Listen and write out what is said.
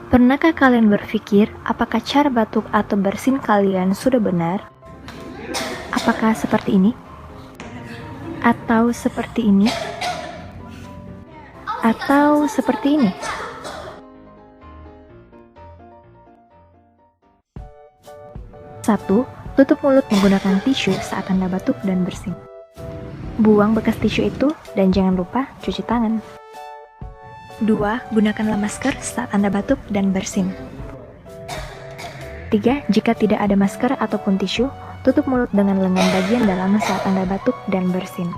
Pernahkah kalian berpikir apakah cara batuk atau bersin kalian sudah benar? Apakah seperti ini? Atau seperti ini? Atau seperti ini? Satu, tutup mulut menggunakan tisu saat Anda batuk dan bersin. Buang bekas tisu itu dan jangan lupa cuci tangan. 2. Gunakanlah masker saat Anda batuk dan bersin. 3. Jika tidak ada masker ataupun tisu, tutup mulut dengan lengan bagian dalam saat Anda batuk dan bersin.